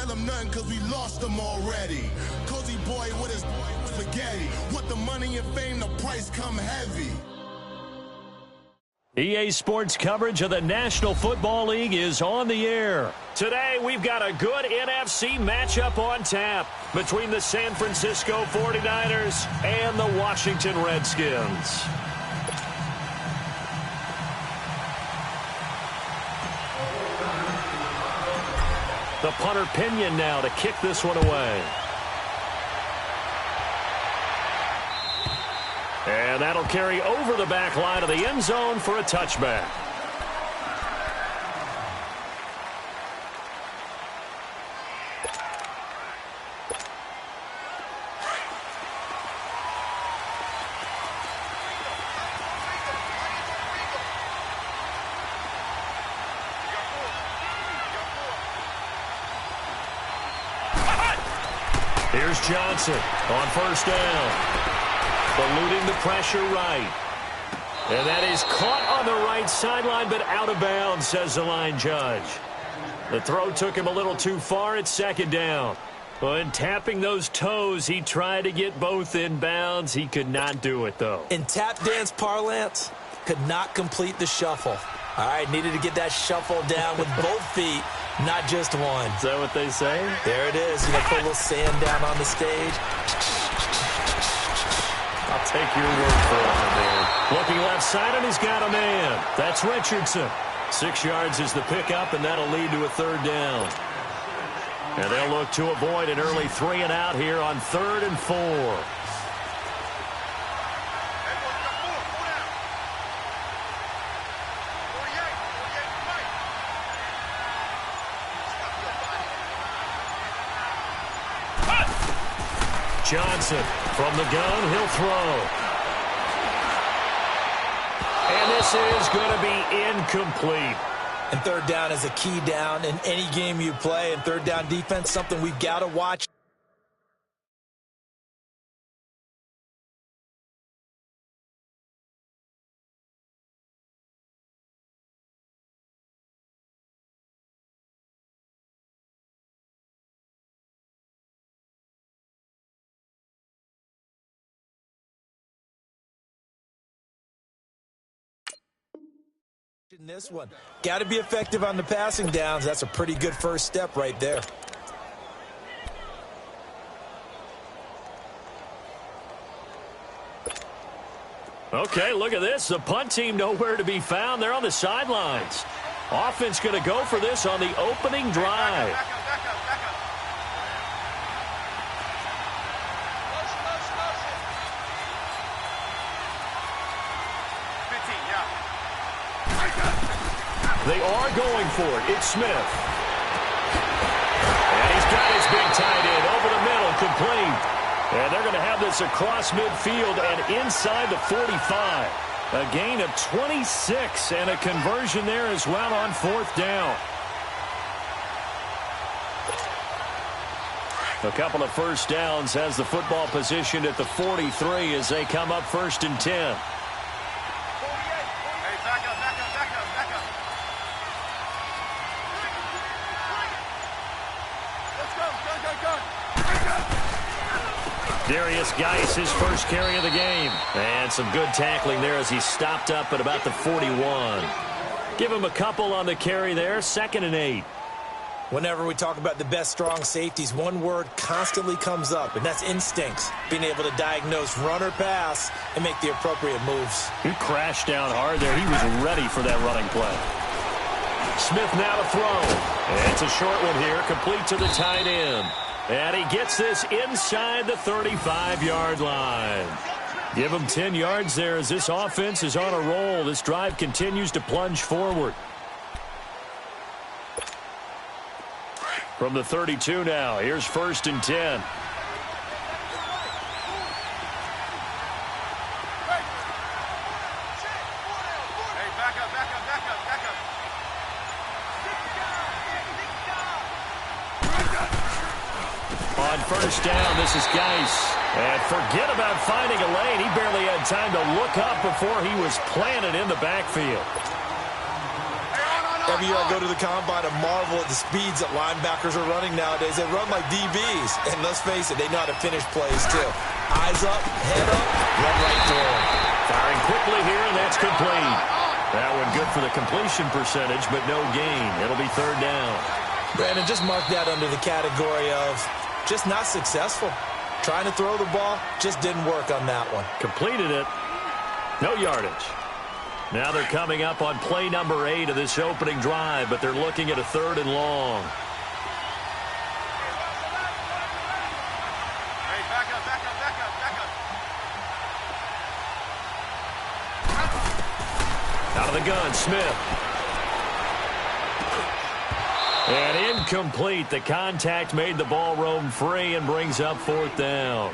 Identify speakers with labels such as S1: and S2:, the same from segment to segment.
S1: tell him nothing because we lost him already. Cozy boy with his spaghetti. With the money and fame, the price come heavy.
S2: EA Sports coverage of the National Football League is on the air. Today, we've got a good NFC matchup on tap between the San Francisco 49ers and the Washington Redskins. The punter Pinion now to kick this one away. And that'll carry over the back line of the end zone for a touchback. Here's Johnson on first down. Eluding the pressure right. And that is caught on the right sideline, but out of bounds, says the line judge. The throw took him a little too far at second down. When tapping those toes, he tried to get both in bounds. He could not do it, though.
S3: In tap dance parlance, could not complete the shuffle. All right, needed to get that shuffle down with both feet, not just one.
S2: Is that what they say?
S3: There it is. You know, put a little sand down on the stage.
S2: I'll take your word for it, man. Looking left side, and he's got a man. That's Richardson. 6 yards is the pickup, and that'll lead to a third down. And they'll look to avoid an early 3 and out here on 3rd and 4. Johnson from the gun, he'll throw. And this is going to be incomplete.
S3: And third down is a key down in any game you play. And third down defense, something we've got to watch. In this one, got to be effective on the passing downs. That's a pretty good first step right there.
S2: Okay, look at this. The punt team nowhere to be found. They're on the sidelines. Offense going to go for this on the opening drive. They are going for it. It's Smith. And he's got his big tight end over the middle, complete. And they're going to have this across midfield and inside the 45. A gain of 26 and a conversion there as well on 4th down. A couple of first downs has the football positioned at the 43 as they come up 1st and 10. Darius Geis, his first carry of the game. And some good tackling there as he stopped up at about the 41. Give him a couple on the carry there, 2nd and 8.
S3: Whenever we talk about the best strong safeties, one word constantly comes up, and that's instincts. Being able to diagnose run or pass and make the appropriate moves.
S2: He crashed down hard there. He was ready for that running play. Smith now to throw. And it's a short one here, complete to the tight end. And he gets this inside the 35-yard line. Give him 10 yards there as this offense is on a roll. This drive continues to plunge forward. From the 32 now, here's 1st and 10. On 1st down, this is Geis. And forget about finding a lane. He barely had time to look up before he was planted in the backfield.
S3: Every year I go to the combine and marvel at the speeds that linebackers are running nowadays. They run like DBs. And let's face it, they know how to finish plays, too. Eyes up, head up, run right through them.
S2: Firing quickly here, and that's complete. That one good for the completion percentage, but no gain. It'll be third down.
S3: Brandon, just mark that under the category of just not successful. Trying to throw the ball, just didn't work on that one.
S2: Completed it. No yardage. Now they're coming up on play number 8 of this opening drive, but they're looking at a 3rd and long.
S4: Hey, back up.
S2: Out of the gun, Smith. And incomplete. The contact made the ball roam free and brings up 4th down.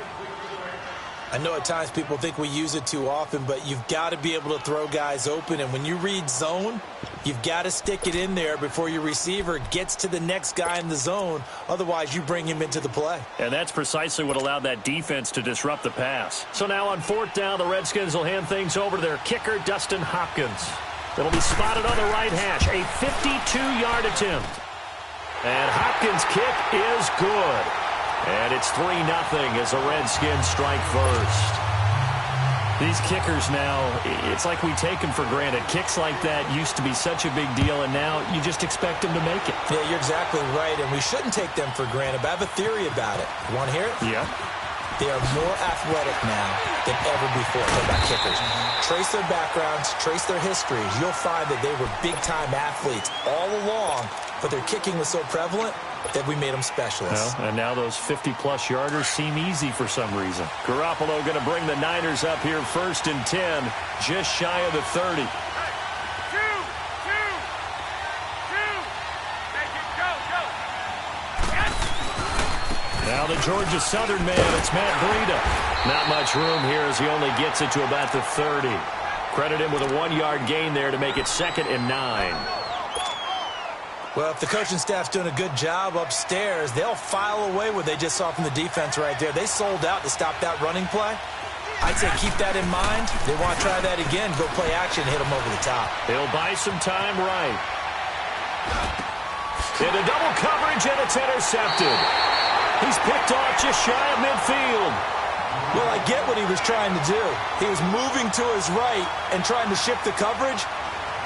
S3: I know at times people think we use it too often, but you've got to be able to throw guys open. And when you read zone, you've got to stick it in there before your receiver gets to the next guy in the zone. Otherwise, you bring him into the play.
S2: And that's precisely what allowed that defense to disrupt the pass. So now on 4th down, the Redskins will hand things over to their kicker, Dustin Hopkins. It'll be spotted on the right hash. A 52-yard attempt. And Hopkins' kick is good. And it's 3-0 as the Redskins strike first. These kickers now, it's like we take them for granted. Kicks like that used to be such a big deal, and now you just expect them to make it.
S3: Yeah, you're exactly right, and we shouldn't take them for granted, but I have a theory about it. You want to hear it?
S2: Yeah.
S3: They are more athletic now than ever before. Talk about kickers. Trace their backgrounds, trace their histories. You'll find that they were big-time athletes all along, but their kicking was so prevalent that we made them specialists.
S2: Well, and now those 50-plus yarders seem easy for some reason. Garoppolo going to bring the Niners up here 1st and 10, just shy of the 30. Now the Georgia Southern man, it's Matt Breida. Not much room here as he only gets it to about the 30. Credit him with a 1-yard gain there to make it 2nd and 9.
S3: Well, if the coaching staff's doing a good job upstairs, they'll file away what they just saw from the defense right there. They sold out to stop that running play. I'd say keep that in mind. They want to try that again, go play action, hit them over the top.
S2: They'll buy some time right. Into double coverage, and it's intercepted. He's picked off just shy of midfield.
S3: Well, I get what he was trying to do. He was moving to his right and trying to shift the coverage,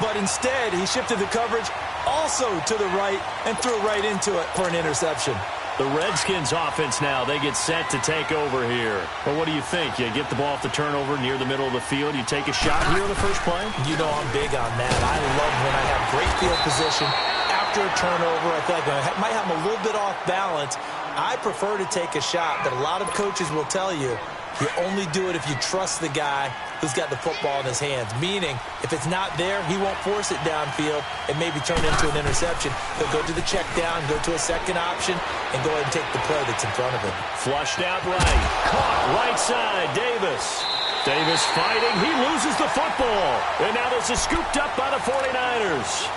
S3: but instead he shifted the coverage also to the right and threw right into it for an interception.
S2: The Redskins offense now, they get set to take over here. Well, what do you think? You get the ball off the turnover near the middle of the field. You take a shot here on the first play?
S3: You know I'm big on that. I love when I have great field position after a turnover. I feel like I might have them a little bit off balance. I prefer to take a shot, but a lot of coaches will tell you you only do it if you trust the guy who's got the football in his hands. Meaning, if it's not there, he won't force it downfield and maybe turn it into an interception. He'll go to the check down, go to a second option, and go ahead and take the play that's in front of him.
S2: Flushed out right. Caught right side. Davis. Davis fighting. He loses the football. And now this is scooped up by the 49ers.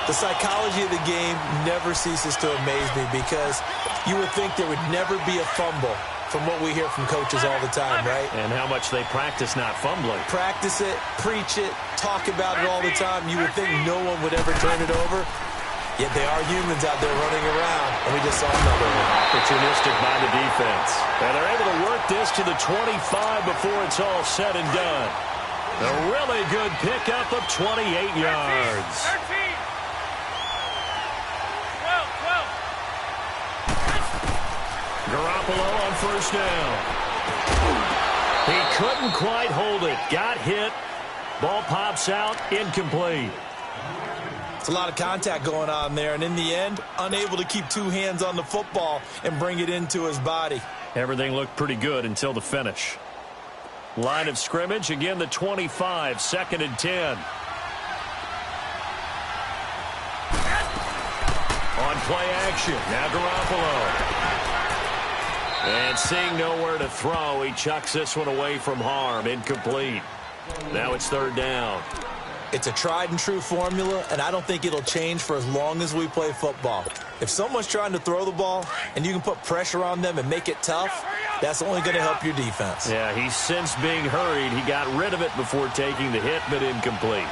S3: The psychology of the game never ceases to amaze me because you would think there would never be a fumble from what we hear from coaches all the time, right?
S2: And how much they practice not fumbling.
S3: Practice it, preach it, talk about it all the time. You would think no one would ever turn it over. Yet they are humans out there running around, and we just saw another one.
S2: Opportunistic by the defense. And they're able to work this to the 25 before it's all said and done. A really good pickup of 28 yards.
S4: 13.
S2: Garoppolo on first down. He couldn't quite hold it. Got hit. Ball pops out. Incomplete.
S3: It's a lot of contact going on there, and in the end, unable to keep two hands on the football and bring it into his body.
S2: Everything looked pretty good until the finish. Line of scrimmage, again the 25, 2nd and 10. On play action, now Garoppolo. And seeing nowhere to throw, he chucks this one away from harm. Incomplete. Now it's 3rd down.
S3: It's a tried-and-true formula, and I don't think it'll change for as long as we play football. If someone's trying to throw the ball and you can put pressure on them and make it tough, that's only going to help your defense.
S2: Yeah, he's since being hurried. He got rid of it before taking the hit, but incomplete.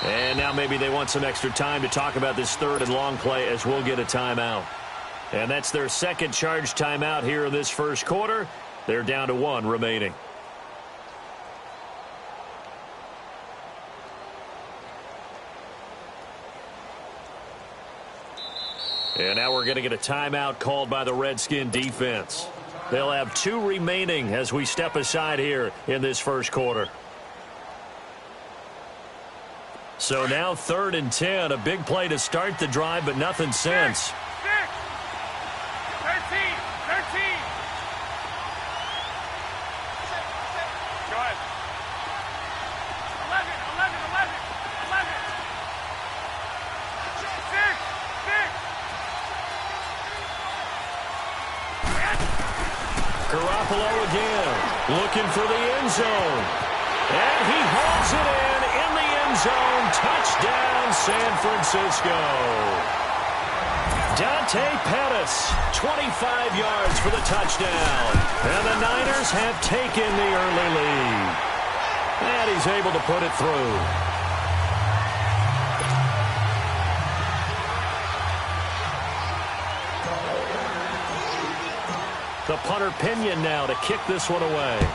S2: And now maybe they want some extra time to talk about this third and long play as we'll get a timeout. And that's their second charge timeout here in this first quarter. They're down to 1 remaining. And now we're going to get a timeout called by the Redskin defense. They'll have 2 remaining as we step aside here in this first quarter. So now 3rd and 10, a big play to start the drive, but nothing since.
S4: 13. 13. Go ahead. 11. 6.
S2: Garoppolo again, looking for the end zone. And he hauls it in the end zone. Touchdown, San Francisco. Dante Pettis, 25 yards for the touchdown. And the Niners have taken the early lead. And he's able to put it through. The punter Pinion now to kick this one away.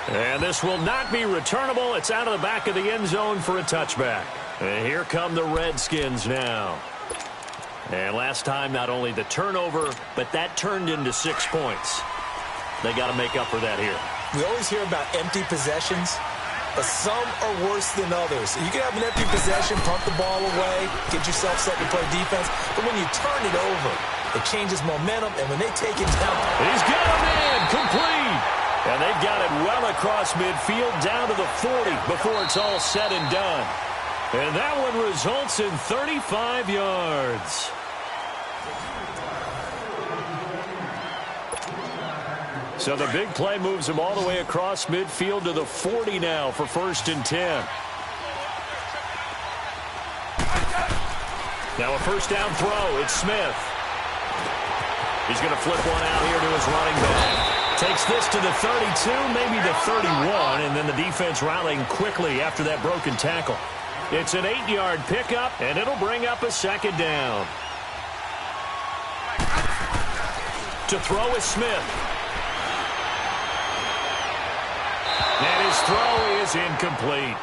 S2: And this will not be returnable. It's out of the back of the end zone for a touchback. And here come the Redskins now. And last time, not only the turnover, but that turned into 6 points. They got to make up for that here.
S3: We always hear about empty possessions, but some are worse than others. You can have an empty possession, pump the ball away, get yourself set to play defense, but when you turn it over, it changes momentum, and when they take it down...
S2: He's got him in, complete! And they've got it well across midfield, down to the 40 before it's all said and done. And that one results in 35 yards. So the big play moves him all the way across midfield to the 40 now for 1st and 10. Now a first down throw. It's Smith. He's going to flip one out here to his running back. Takes this to the 32, maybe the 31, and then the defense rallying quickly after that broken tackle. It's an 8-yard pickup, and it'll bring up a second down. To throw is Smith. And his throw is incomplete.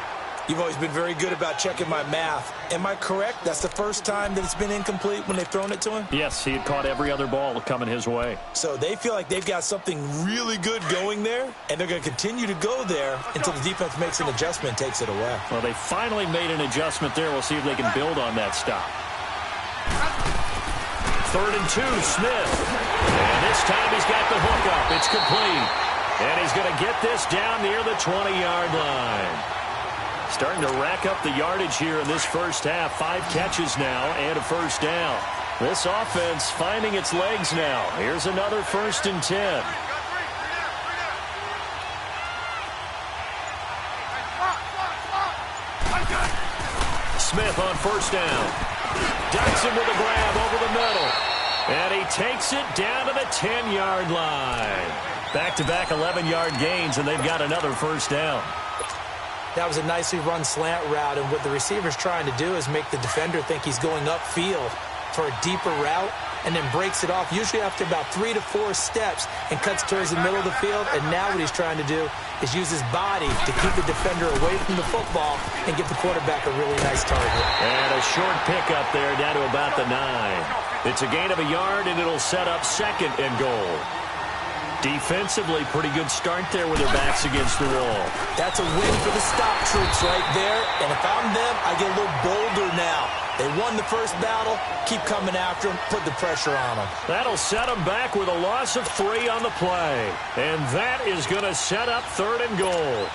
S3: You've always been very good about checking my math. Am I correct? That's the first time that it's been incomplete when they've thrown it to him?
S2: Yes, he had caught every other ball coming his way.
S3: So they feel like they've got something really good going there, and they're going to continue to go there until the defense makes an adjustment and takes it away.
S2: Well, they finally made an adjustment there. We'll see if they can build on that stop. 3rd and 2, Smith. And this time he's got the hook up. It's complete. And he's going to get this down near the 20-yard line. Starting to rack up the yardage here in this first half. 5 catches now and a first down. This offense finding its legs now. Here's another 1st and 10. Smith on first down. Dotson with a grab over the middle. And he takes it down to the 10-yard line. Back-to-back 11-yard gains, and they've got another first down.
S3: That was a nicely run slant route, and what the receiver's trying to do is make the defender think he's going upfield for a deeper route and then breaks it off, usually after about 3 to 4 steps, and cuts towards the middle of the field. And now what he's trying to do is use his body to keep the defender away from the football and give the quarterback a really nice target.
S2: And a short pickup there down to about the 9. It's a gain of a yard, and it'll set up 2nd and goal. Defensively, pretty good start there with their backs against the wall.
S3: That's a win for the stop troops right there. And if I'm them, I get a little bolder now. They won the first battle. Keep coming after them. Put the pressure on them.
S2: That'll set them back with a loss of 3 on the play. And that is going to set up 3rd and goal.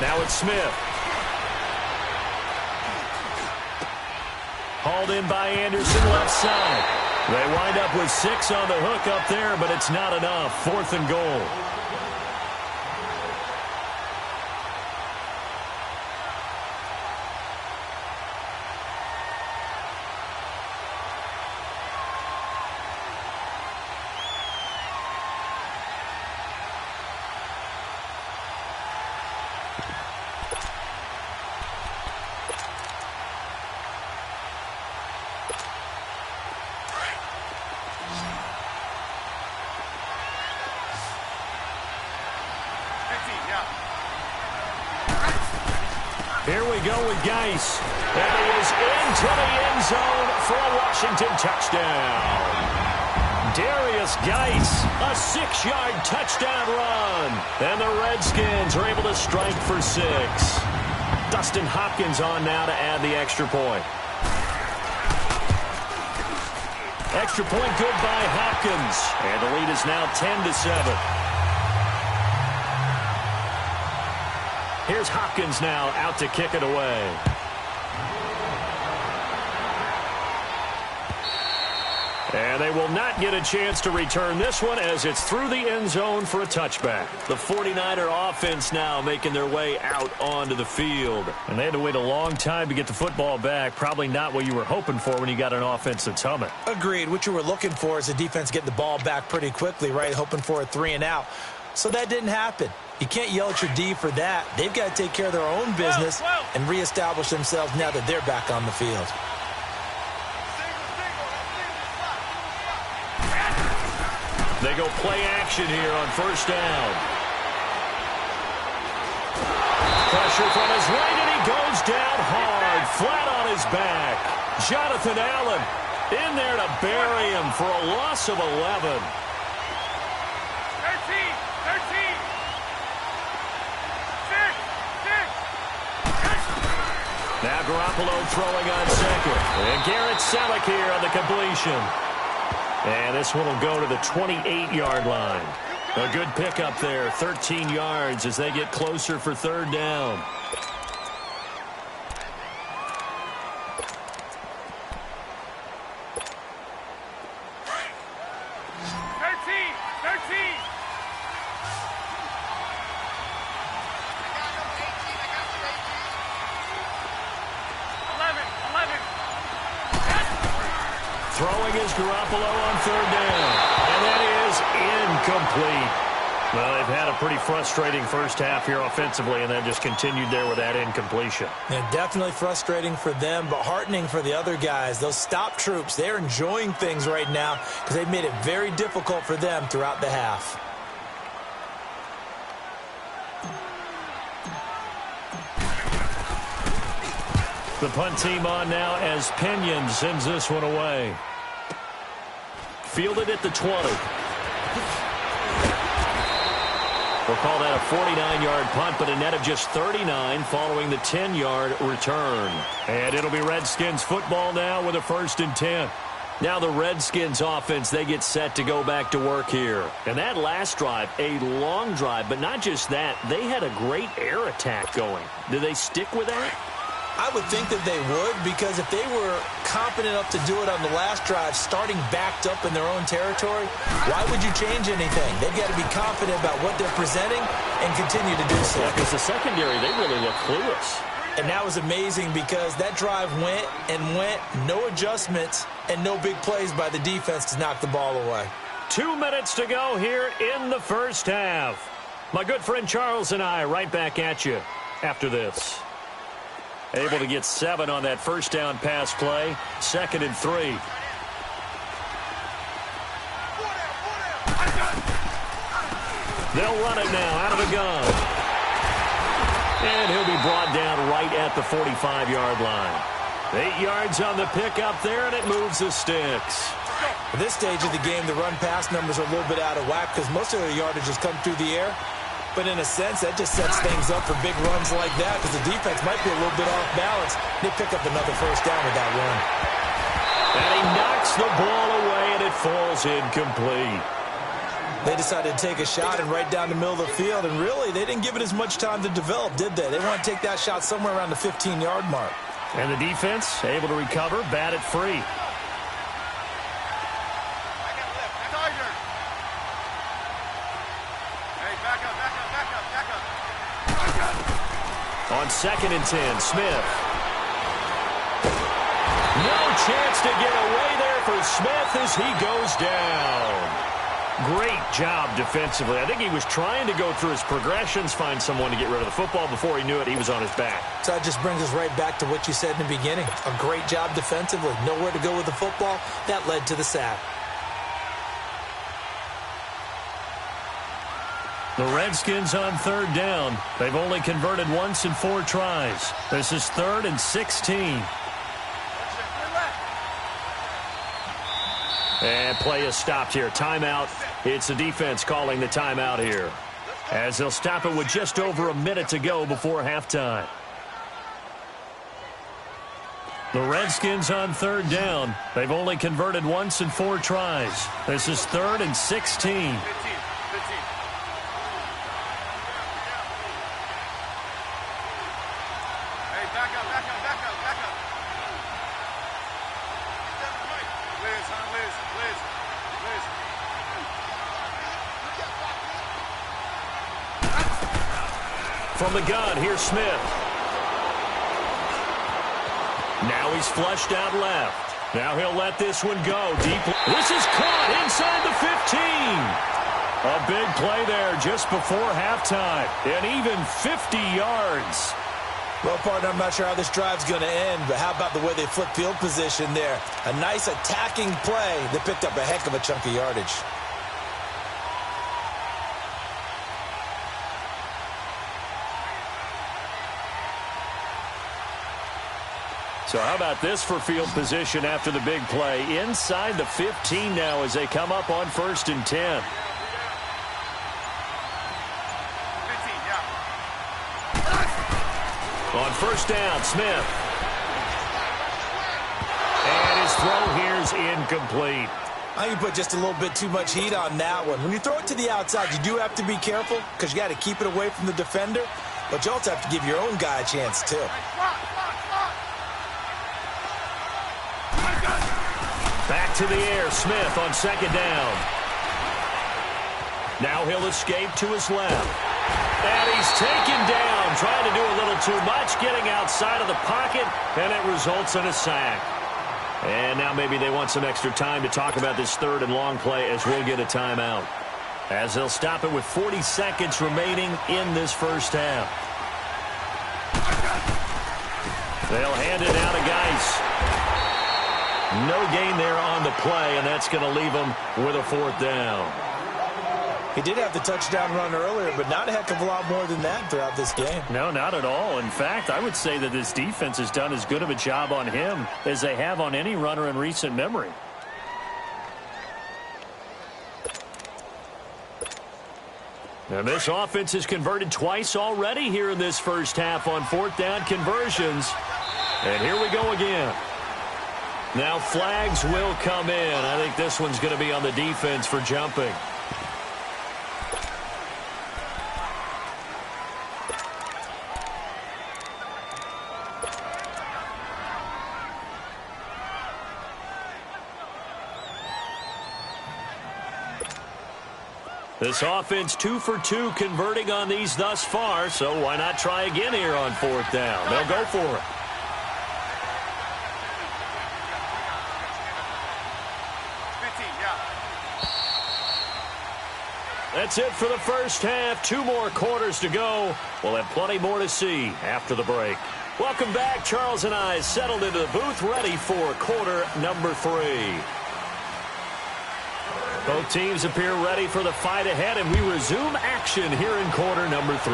S2: Now it's Smith. Hauled in by Anderson, left side. They wind up with 6 on the hook up there, but it's not enough. 4th and goal. Here we go with Geis. And he is into the end zone for a Washington touchdown. Darius Geis, a 6-yard touchdown run. And the Redskins are able to strike for 6. Dustin Hopkins on now to add the extra point. Extra point good by Hopkins. And the lead is now 10-7. Here's Hopkins now out to kick it away. And they will not get a chance to return this one as it's through the end zone for a touchback. The 49er offense now making their way out onto the field. And they had to wait a long time to get the football back. Probably not what you were hoping for when you got an offense that's humming.
S3: Agreed. What you were looking for is the defense getting the ball back pretty quickly, right? Hoping for a 3-and-out. So that didn't happen. You can't yell at your D for that. They've got to take care of their own business and reestablish themselves now that they're back on the field.
S2: They go play action here on first down. Pressure from his right, and he goes down hard, flat on his back. Jonathan Allen in there to bury him for a loss of 11.
S4: 13.
S2: Now Garoppolo throwing on second. And Garrett Selleck here on the completion. And this one will go to the 28-yard line. A good pickup there, 13 yards as they get closer for third down. Throwing is Garoppolo on third down. And that is incomplete. Well, they've had a pretty frustrating first half here offensively, and then just continued there with that incompletion.
S3: Yeah, definitely frustrating for them, but heartening for the other guys. Those stop troops, they're enjoying things right now because they've made it very difficult for them throughout the half.
S2: The punt team on now as Pinion sends this one away. Fielded at the 20. We'll call that a 49-yard punt, but a net of just 39 following the 10-yard return. And it'll be Redskins football now with a 1st and 10. Now the Redskins offense, they get set to go back to work here. And that last drive, a long drive, but not just that. They had a great air attack going. Do they stick with that?
S3: I would think that they would, because if they were confident enough to do it on the last drive, starting backed up in their own territory, why would you change anything? They've got to be confident about what they're presenting and continue to do so.
S2: Yeah, because the secondary, they really look clueless.
S3: And that was amazing because that drive went and went, no adjustments, and no big plays by the defense to knock the ball away.
S2: 2 minutes to go here in the first half. My good friend Charles and I right back at you after this. Able to get 7 on that first down pass play. 2nd and 3. They'll run it now out of the gun. And he'll be brought down right at the 45-yard line. 8 yards on the pickup there, and it moves the sticks.
S3: At this stage of the game, the run-pass numbers are a little bit out of whack because most of their yardage has come through the air. But in a sense, that just sets things up for big runs like that because the defense might be a little bit off balance. They pick up another first down with that run.
S2: And he knocks the ball away, and it falls incomplete.
S3: They decided to take a shot and right down the middle of the field, and really, they didn't give it as much time to develop, did they? They want to take that shot somewhere around the 15-yard mark.
S2: And the defense able to recover, bat it free. On 2nd and 10, Smith. No chance to get away there for Smith as he goes down. Great job defensively. I think he was trying to go through his progressions, find someone to get rid of the football. Before he knew it, he was on his back.
S3: So that just brings us right back to what you said in the beginning. A great job defensively. Nowhere to go with the football. That led to the sack.
S2: The Redskins on third down. They've only converted once in 4 tries. This is 3rd and 16. And play is stopped here. Timeout. It's the defense calling the timeout here, as they'll stop it with just over a minute to go before halftime. The Redskins on third down. They've only converted once in 4 tries. This is 3rd and 16. From the gun, here's Smith. Now he's flushed out left. Now he'll let this one go deep. This is caught inside the 15. A big play there just before halftime. And even 50 yards.
S3: Well, partner, I'm not sure how this drive's going to end, but how about the way they flip field position there? A nice attacking play that picked up a heck of a chunk of yardage.
S2: So how about this for field position after the big play? Inside the 15 now as they come up on 1st and 10. On 1st down, Smith. And his throw here is incomplete.
S3: I think you put just a little bit too much heat on that one. When you throw it to the outside, you do have to be careful because you got to keep it away from the defender, but you also have to give your own guy a chance too.
S2: Back to the air, Smith on 2nd down. Now he'll escape to his left. And he's taken down, trying to do a little too much, getting outside of the pocket, and it results in a sack. And now maybe they want some extra time to talk about this 3rd and long play as we'll get a timeout, as they'll stop it with 40 seconds remaining in this first half. They'll hand it out to Geis. No gain there on the play, and that's going to leave them with a 4th down.
S3: He did have the touchdown run earlier, but not a heck of a lot more than that throughout this game.
S2: No, not at all. In fact, I would say that this defense has done as good of a job on him as they have on any runner in recent memory. And this offense has converted twice already here in this first half on 4th down conversions. And here we go again. Now flags will come in. I think this one's going to be on the defense for jumping. This offense 2 for 2 converting on these thus far, so why not try again here on 4th down? They'll go for it. That's it for the first half. 2 more quarters to go. We'll have plenty more to see after the break. Welcome back. Charles and I settled into the booth, ready for quarter number 3. Both teams appear ready for the fight ahead, and we resume action here in quarter number 3.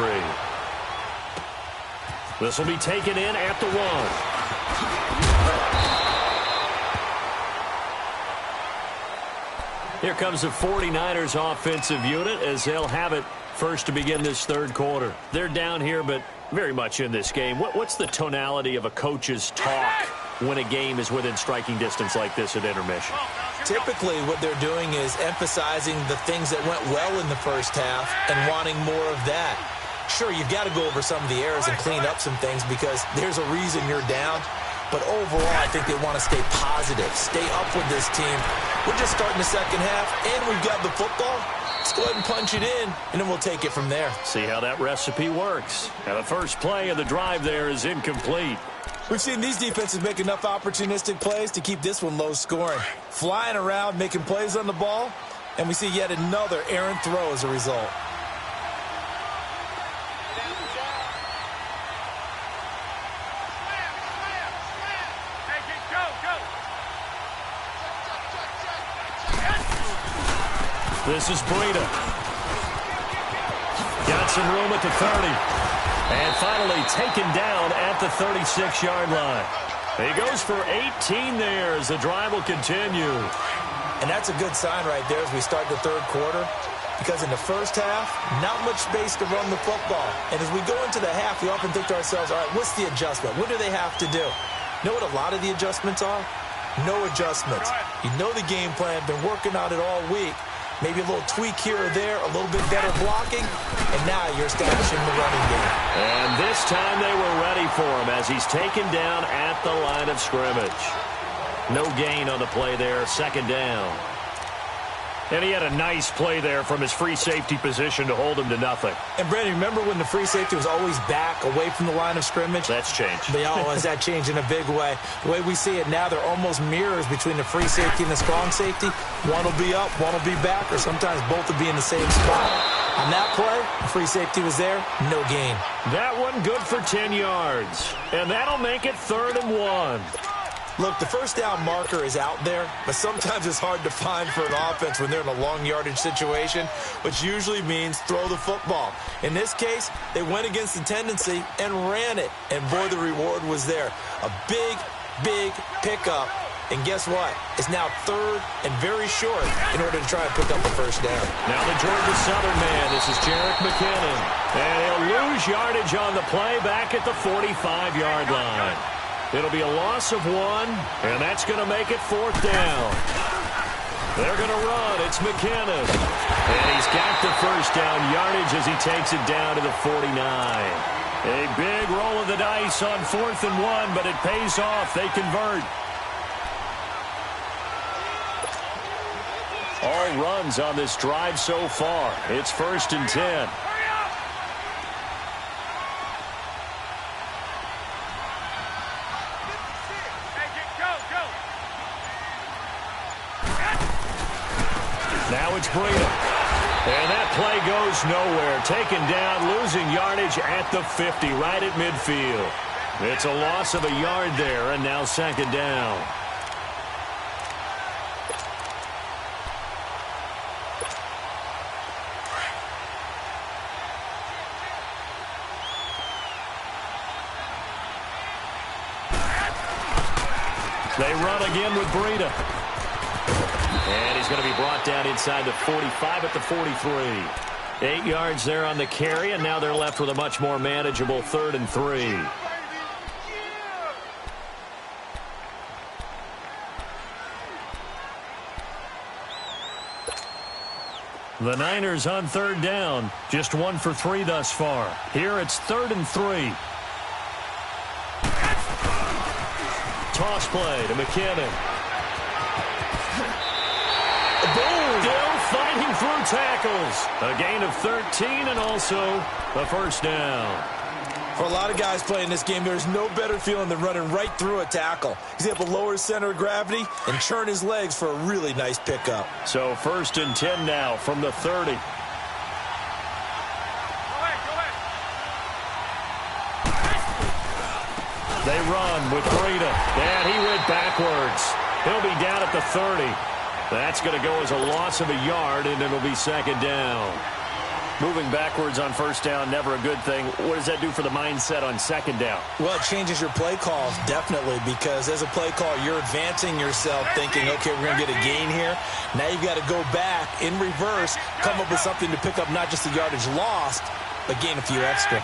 S2: This will be taken in at the 1. Here comes the 49ers offensive unit as they'll have it first to begin this 3rd quarter. They're down here, but very much in this game. What's the tonality of a coach's talk when a game is within striking distance like this at intermission?
S3: Typically, what they're doing is emphasizing the things that went well in the first half and wanting more of that. Sure, you've got to go over some of the errors and clean up some things because there's a reason you're down. But overall, I think they want to stay positive, stay up with this team. We're just starting the second half, and we've got the football. Let's go ahead and punch it in, and then we'll take it from there.
S2: See how that recipe works. Now, the first play of the drive there is incomplete.
S3: We've seen these defenses make enough opportunistic plays to keep this one low scoring. Flying around, making plays on the ball, and we see yet another errant throw as a result.
S2: This is Breida. got some room at the 30. And finally taken down at the 36-yard line. He goes for 18 there as the drive will continue.
S3: And that's a good sign right there as we start the third quarter. Because in the first half, not much space to run the football. And as we go into the half, we often think to ourselves, all right, what's the adjustment? What do they have to do? You know what a lot of the adjustments are? No adjustments. You know the game plan, been working on it all week. Maybe a little tweak here or there, a little bit better blocking, and now you're establishing the running game.
S2: And this time they were ready for him as he's taken down at the line of scrimmage. No gain on the play there, second down. And he had a nice play there from his free safety position to hold him to nothing.
S3: And, Brandon, remember when the free safety was always back away from the line of scrimmage?
S2: That's changed.
S3: But has that changed in a big way? The way we see it now, they're almost mirrors between the free safety and the strong safety. One will be up, one will be back, or sometimes both will be in the same spot. On that play, the free safety was there, no gain.
S2: That one good for 10 yards. And that'll make it 3rd and 1.
S3: Look, the first down marker is out there, but sometimes it's hard to find for an offense when they're in a long yardage situation, which usually means throw the football. In this case, they went against the tendency and ran it, and boy, the reward was there. A big, big pickup, and guess what? It's now 3rd and very short in order to try and pick up the first down.
S2: Now the Georgia Southern man, this is Jerick McKinnon, and he'll lose yardage on the play back at the 45-yard line. It'll be a loss of 1, and that's going to make it 4th down. They're going to run. It's McKinnon. And he's got the first down yardage as he takes it down to the 49. A big roll of the dice on 4th and 1, but it pays off. They convert. All runs on this drive so far. It's 1st and 10. Now it's Breida. And that play goes nowhere. Taken down, losing yardage at the 50, right at midfield. It's a loss of a yard there, and now 2nd down. They run again with Breida. And he's going to be brought down inside the 45 at the 43. 8 yards there on the carry, and now they're left with a much more manageable 3rd and 3. The Niners on 3rd down. Just 1 for 3 thus far. Here it's 3rd and 3. Toss play to McKinnon. Still fighting through tackles. A gain of 13 and also a first down.
S3: For a lot of guys playing this game, there's no better feeling than running right through a tackle. He's able to lower his center of gravity and churn his legs for a really nice pickup.
S2: So 1st and 10 now from the 30. They run with Breida, and he went backwards. He'll be down at the 30. That's going to go as a loss of a yard, and it'll be 2nd down. Moving backwards on 1st down, never a good thing. What does that do for the mindset on 2nd down?
S3: Well, it changes your play calls, definitely, because as a play call, you're advancing yourself thinking, okay, we're going to get a gain here. Now you've got to go back in reverse, come up with something to pick up not just the yardage lost, but gain a few extra.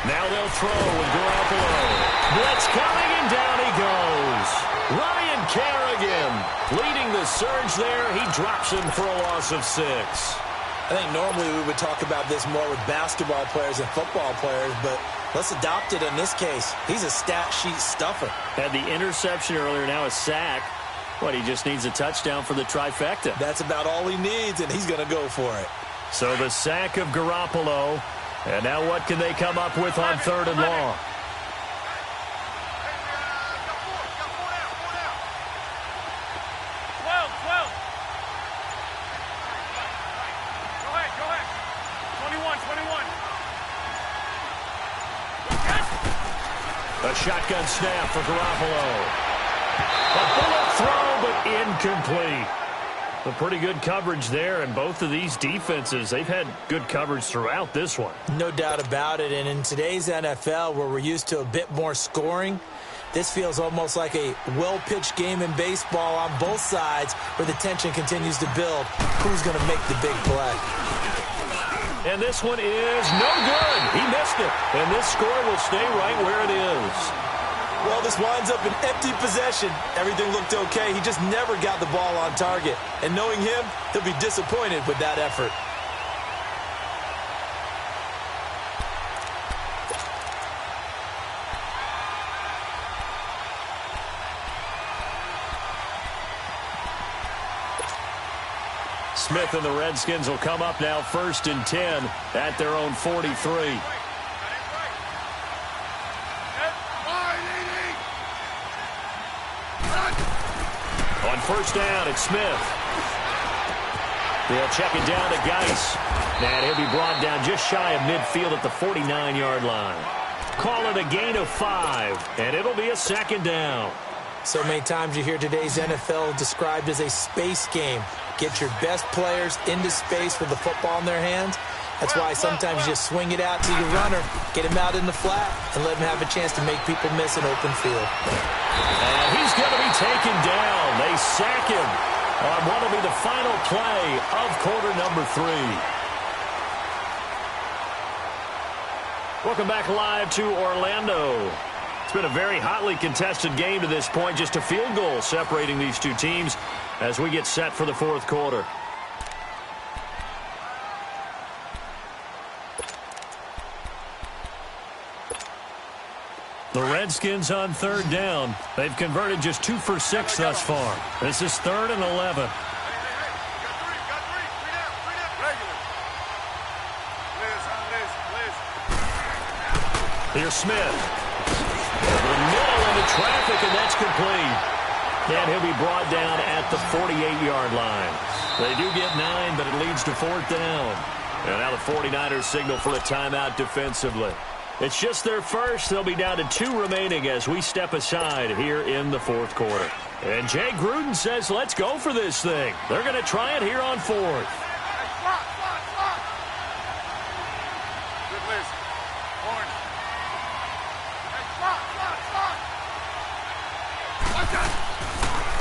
S2: Now they'll throw with Garoppolo. Blitz coming, and down he goes. Ryan Kerrigan leading the surge there. He drops him for a loss of 6.
S3: I think normally we would talk about this more with basketball players and football players, but let's adopt it in this case. He's a stat sheet stuffer.
S2: Had the interception earlier, now a sack. What, he just needs a touchdown for the trifecta.
S3: That's about all he needs, and he's going to go for it.
S2: So the sack of Garoppolo. And now what can they come up with on 3rd and long? A shotgun snap for Garoppolo. A bullet throw, but incomplete. A pretty good coverage there, and both of these defenses, they've had good coverage throughout this one.
S3: No doubt about it, and in today's NFL, where we're used to a bit more scoring, this feels almost like a well-pitched game in baseball on both sides where the tension continues to build. Who's going to make the big play?
S2: And this one is no good. He missed it, and this score will stay right where it is.
S3: Well, this winds up an empty possession. Everything looked okay. He just never got the ball on target. And knowing him, he'll be disappointed with that effort.
S2: Smith and the Redskins will come up now 1st and 10 at their own 43. On 1st down, it's Smith. They'll check it down to Geis. And he'll be brought down just shy of midfield at the 49-yard line. Call it a gain of 5, and it'll be a 2nd down.
S3: So many times you hear today's NFL described as a space game. Get your best players into space with the football in their hands. That's why sometimes you just swing it out to your runner, get him out in the flat, and let him have a chance to make people miss an open field.
S2: And he's going to be taken down. They sack him on what will be the final play of quarter number 3. Welcome back live to Orlando. It's been a very hotly contested game to this point. Just a field goal separating these two teams as we get set for the 4th quarter. The Redskins on 3rd down. They've converted just 2 for 6 thus far. This is 3rd and 11. Here's Smith. The middle into traffic, and that's complete. And he'll be brought down at the 48-yard line. They do get 9, but it leads to 4th down. And now the 49ers signal for a timeout defensively. It's just their first. They'll be down to 2 remaining as we step aside here in the 4th quarter. And Jay Gruden says, let's go for this thing. They're going to try it here on 4th.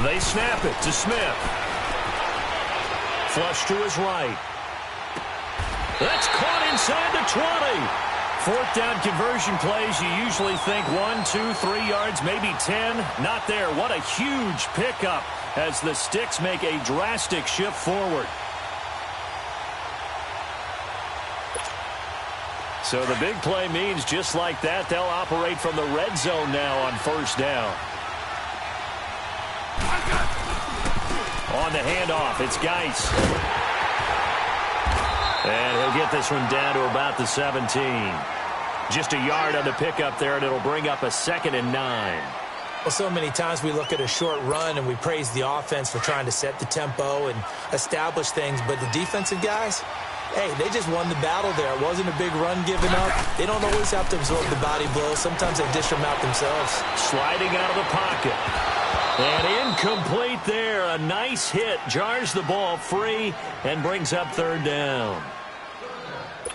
S2: They snap it to Smith. Flush to his right. That's caught inside the 20. 4th down conversion plays, you usually think 1, 2, 3 yards, maybe 10. Not there. What a huge pickup as the Sticks make a drastic shift forward. So the big play means just like that, they'll operate from the red zone now on 1st down. On the handoff, it's Geis. And he'll get this one down to about the 17. Just a yard on the pickup there, and it'll bring up a 2nd and 9.
S3: Well, so many times we look at a short run and we praise the offense for trying to set the tempo and establish things, but the defensive guys, hey, they just won the battle there. It wasn't a big run given up. They don't always have to absorb the body blows. Sometimes they dish them out themselves.
S2: Sliding out of the pocket. And incomplete there. A nice hit. Jars the ball free and brings up 3rd down.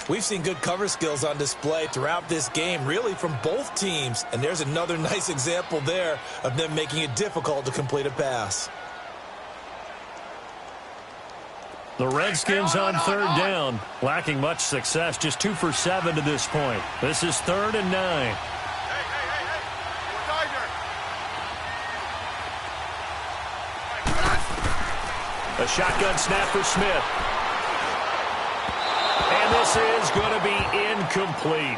S3: We've seen good cover skills on display throughout this game, really from both teams. And there's another nice example there of them making it difficult to complete a pass.
S2: The Redskins on 3rd down, lacking much success, just 2 for 7 to this point. This is 3rd and 9. A shotgun snap for Smith. And this is going to be incomplete.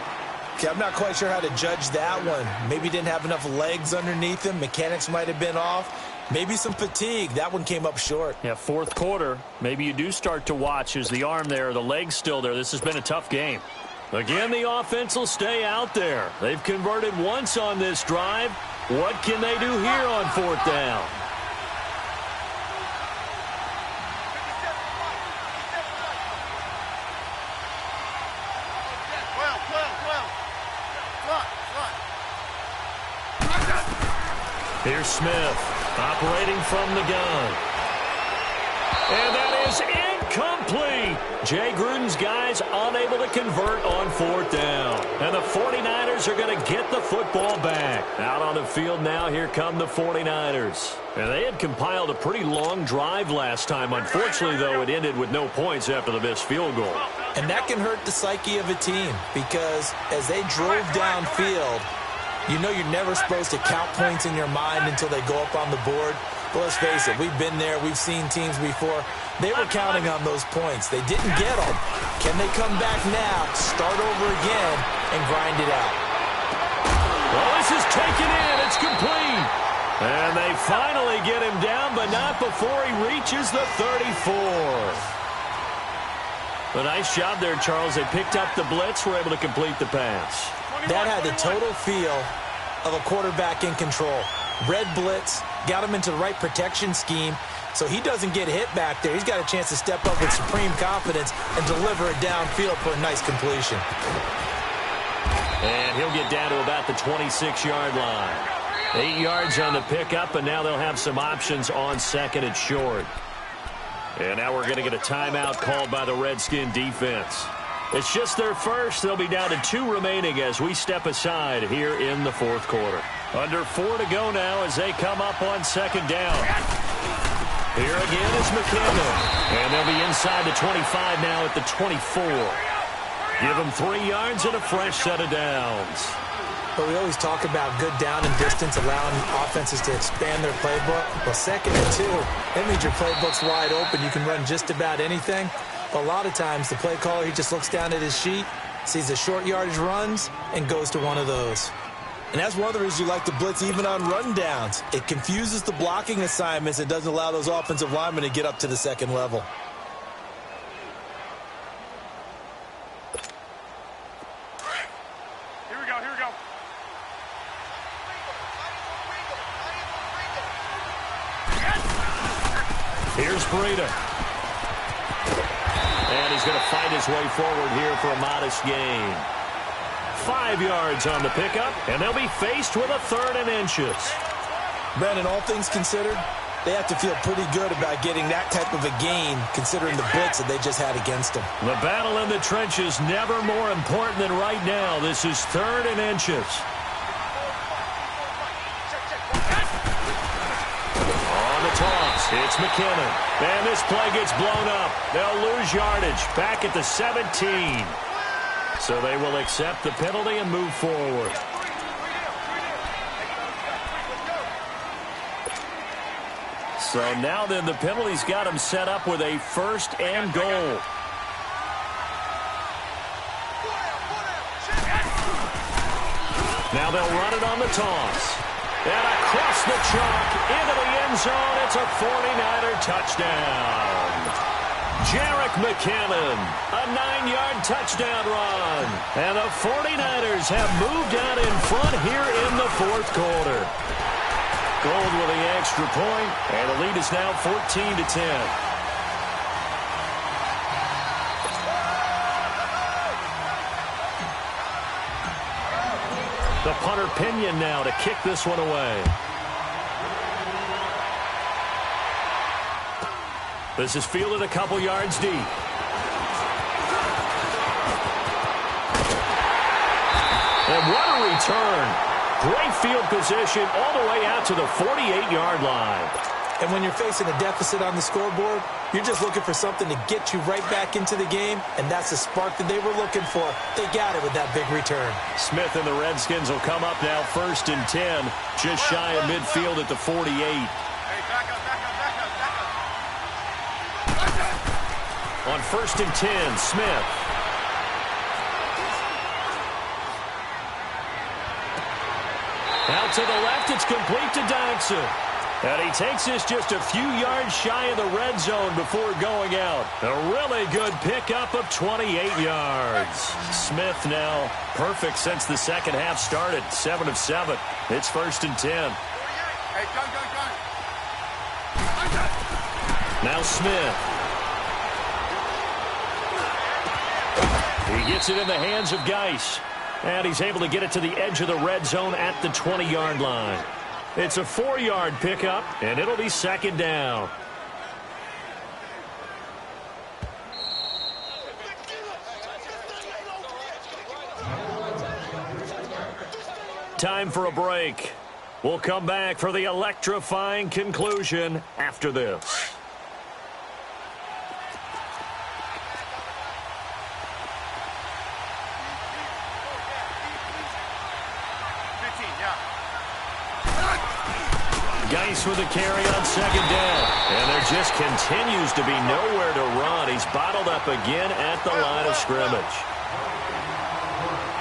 S3: Okay, I'm not quite sure how to judge that one. Maybe didn't have enough legs underneath him. Mechanics might have been off. Maybe some fatigue. That one came up short.
S2: Yeah, 4th quarter. Maybe you do start to watch as the arm there, the leg's still there. This has been a tough game. Again, the offense will stay out there. They've converted once on this drive. What can they do here on 4th down? Here's Smith operating from the gun. And that is incomplete. Jay Gruden's guys unable to convert on 4th down. And the 49ers are going to get the football back. Out on the field now, here come the 49ers. And they had compiled a pretty long drive last time. Unfortunately, though, it ended with no points after the missed field goal.
S3: And that can hurt the psyche of a team because as they drove downfield, you know you're never supposed to count points in your mind until they go up on the board. But let's face it, we've been there. We've seen teams before. They were counting on those points. They didn't get them. Can they come back now, start over again, and grind it out?
S2: Well, this is taken in. It's complete. And they finally get him down, but not before he reaches the 34. A nice job there, Charles. They picked up the blitz, were able to complete the pass.
S3: That had the total feel of a quarterback in control. Red blitz, got him into the right protection scheme, so he doesn't get hit back there. He's got a chance to step up with supreme confidence and deliver it downfield for a nice completion.
S2: And he'll get down to about the 26-yard line. 8 yards on the pickup, and now they'll have some options on 2nd and short. And now we're going to get a timeout called by the Redskin defense. It's just their first. They'll be down to 2 remaining as we step aside here in the 4th quarter. Under 4 to go now as they come up on 2nd down. Here again is McKinnon. And they'll be inside the 25 now at the 24. Give them 3 yards and a fresh set of downs.
S3: But we always talk about good down and distance, allowing offenses to expand their playbook. Well, 2nd and 2, that means your playbook's wide open. You can run just about anything. But a lot of times, the play caller, he just looks down at his sheet, sees the short yardage runs, and goes to one of those. And that's one of the reasons you like to blitz even on run downs. It confuses the blocking assignments and doesn't allow those offensive linemen to get up to the 2nd level.
S4: Here we go, here we go.
S2: Here's Breida. And he's going to fight his way forward here for a modest gain. 5 yards on the pickup, and they'll be faced with a 3rd and inches.
S3: Brandon, all things considered, they have to feel pretty good about getting that type of a gain considering the blitz that they just had against them.
S2: The battle in the trenches never more important than right now. This is 3rd and inches. On the toss, it's McKinnon. And this play gets blown up. They'll lose yardage back at the 17. So they will accept the penalty and move forward. So now then the penalty's got them set up with a 1st and goal. Now they'll run it on the toss. And across the chalk into the end zone. It's a 49er touchdown. Jerick McKinnon, a 9-yard touchdown run. And the 49ers have moved out in front here in the 4th quarter. Gold with the extra point, and the lead is now 14-10. The punter Pinion now to kick this one away. This is fielded a couple yards deep. And what a return. Great field position all the way out to the 48-yard line.
S3: And when you're facing a deficit on the scoreboard, you're just looking for something to get you right back into the game, and that's the spark that they were looking for. They got it with that big return.
S2: Smith and the Redskins will come up now 1st and 10, just shy of midfield at the 48.
S4: Hey, back up, back up, back up, back up.
S2: On 1st and 10, Smith. Out to the left, it's complete to Dodson. And he takes this just a few yards shy of the red zone before going out. A really good pickup of 28 yards. Smith now perfect since the second half started. 7 of 7. It's 1st and 10.
S4: Hey, gun.
S2: Now Smith. He gets it in the hands of Geis. And he's able to get it to the edge of the red zone at the 20-yard line. It's a 4-yard pickup, and it'll be 2nd down. Time for a break. We'll come back for the electrifying conclusion after this.
S4: 15, yeah.
S2: Geis with the carry on second down. And there just continues to be nowhere to run. He's bottled up again at the line of scrimmage.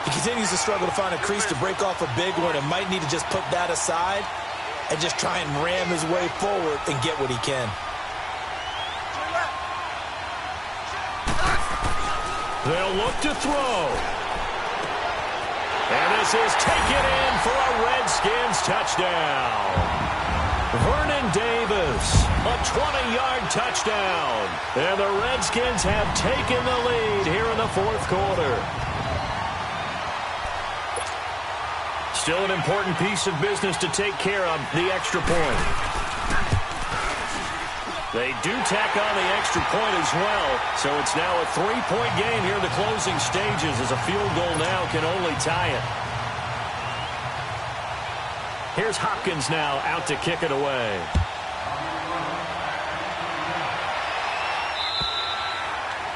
S3: He continues to struggle to find a crease to break off a big one and might need to just put that aside and just try and ram his way forward and get what he can.
S2: They'll look to throw. And this is taken in for a Redskins touchdown. Vernon Davis, a 20-yard touchdown. And the Redskins have taken the lead here in the fourth quarter. Still an important piece of business to take care of, the extra point. They do tack on the extra point as well, so it's now a 3-point game here in the closing stages as a field goal now can only tie it. Here's Hopkins now out to kick it away.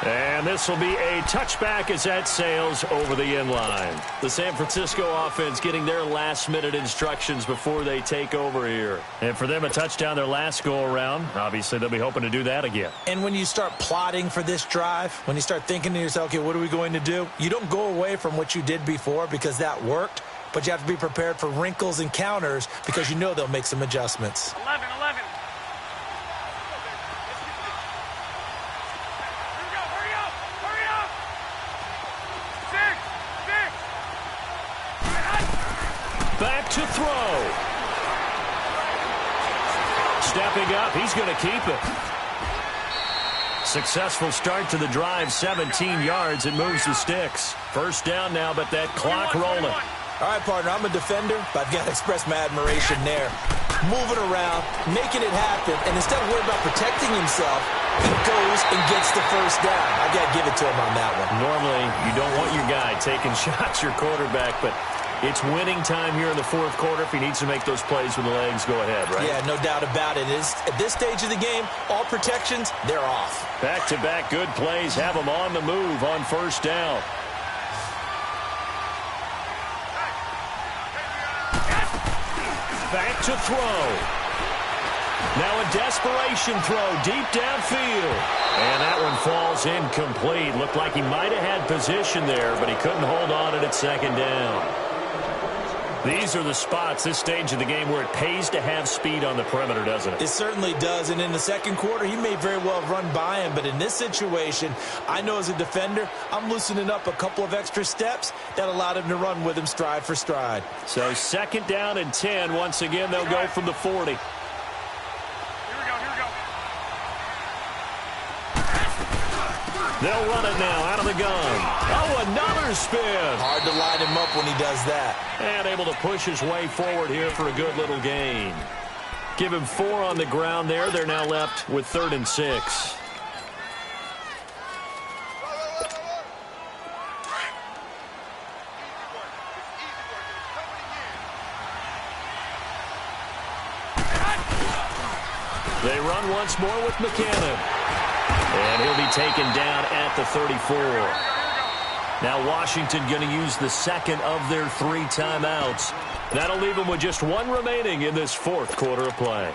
S2: And this will be a touchback as that sails over the end line. The San Francisco offense getting their last-minute instructions before they take over here. And for them, a touchdown their last go-around. Obviously, they'll be hoping to do that again.
S3: And when you start plotting for this drive, when you start thinking to yourself, okay, what are we going to do? You don't go away from what you did before because that worked, but you have to be prepared for wrinkles and counters because you know they'll make some adjustments.
S4: 11.
S2: Back to throw. Stepping up, he's going to keep it. Successful start to the drive, 17 yards. It moves the sticks. First down now, but that clock rolling.
S3: All right, partner, I'm a defender, but I've got to express my admiration there. Moving around, making it happen, and instead of worrying about protecting himself, he goes and gets the first down. I've got to give it to him on that one.
S2: Normally, you don't want your guy taking shots, your quarterback, but it's winning time here in the fourth quarter. If he needs to make those plays with the legs, go ahead, right?
S3: Yeah, no doubt about it. At this stage of the game, all protections, they're off.
S2: Back-to-back good plays have them on the move on first down. Back to throw. Now a desperation throw deep downfield. And that one falls incomplete. Looked like he might have had position there, but he couldn't hold on at second down. These are the spots, this stage of the game, where it pays to have speed on the perimeter, doesn't it?
S3: It certainly does, and in the second quarter, he may very well have run by him, but in this situation, I know as a defender, I'm loosening up a couple of extra steps that allowed him to run with him stride for stride.
S2: So second down and 10. Once again, they'll go from the 40.
S4: Here we go.
S2: They'll run it now out of the gun. Oh, another spin.
S3: Hard to line him up when he does that.
S2: And able to push his way forward here for a good little gain. Give him 4 on the ground there. They're now left with 3rd and 6. They run once more with McKinnon. And he'll be taken down at the 34. Now Washington going to use the second of their 3 timeouts. That'll leave them with just 1 remaining in this fourth quarter of play.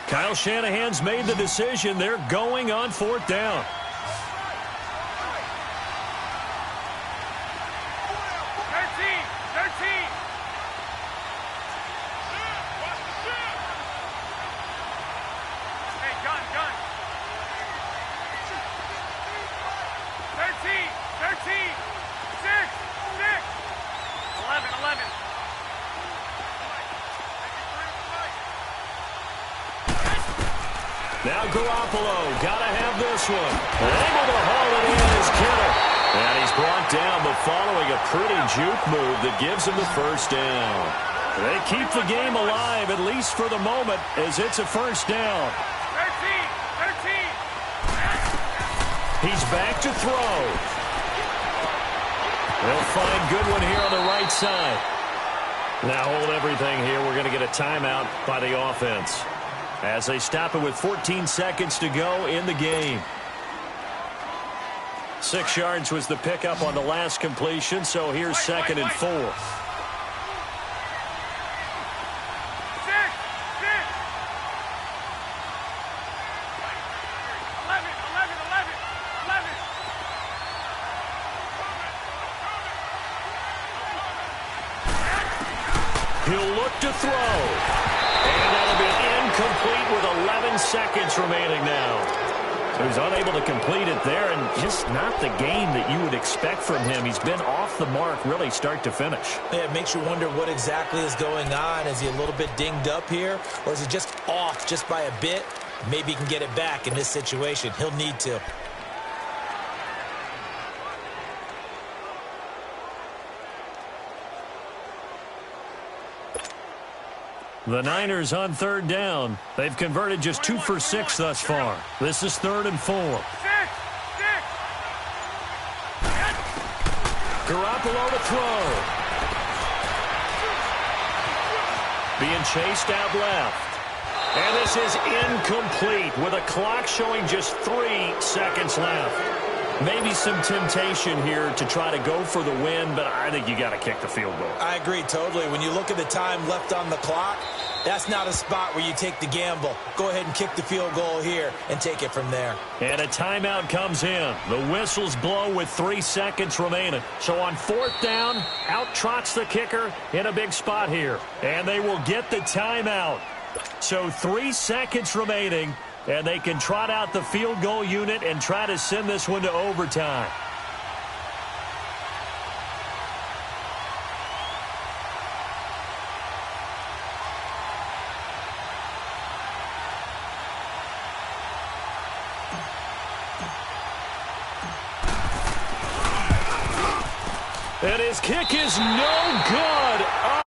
S2: Kyle Shanahan's made the decision. They're going on 4th down. Now Garoppolo, gotta have this one. Able to haul it in is Kittle. And he's brought down, but following a pretty juke move that gives him the first down. They keep the game alive, at least for the moment, as it's a first down.
S4: 13.
S2: He's back to throw. They'll find Goodwin here on the right side. Now hold everything here. We're going to get a timeout by the offense as they stop it with 14 seconds to go in the game. 6 yards was the pickup on the last completion, so here's 2nd and 4.
S4: 6, 11.
S2: He'll look to throw. And that'll be incomplete with 11 seconds remaining now. So he's unable to complete it there, and just not the game that you would expect from him. He's been off the mark really start to finish.
S3: Yeah, it makes you wonder what exactly is going on. Is he a little bit dinged up here, or is he just off just by a bit? Maybe he can get it back in this situation. He'll need to.
S2: The Niners on 3rd down. They've converted just 2 for 6 thus far. This is 3rd and 4.
S4: 6.
S2: Garoppolo to throw. Being chased out left. And this is incomplete with a clock showing just 3 seconds left. Maybe some temptation here to try to go for the win, but I think you got to kick the field goal.
S3: I agree totally. When you look at the time left on the clock, that's not a spot where you take the gamble. Go ahead and kick the field goal here and take it from there.
S2: And a timeout comes in. The whistles blow with 3 seconds remaining. So on 4th down, out trots the kicker in a big spot here. And they will get the timeout. So 3 seconds remaining, and they can trot out the field goal unit and try to send this one to overtime. And his kick is no good.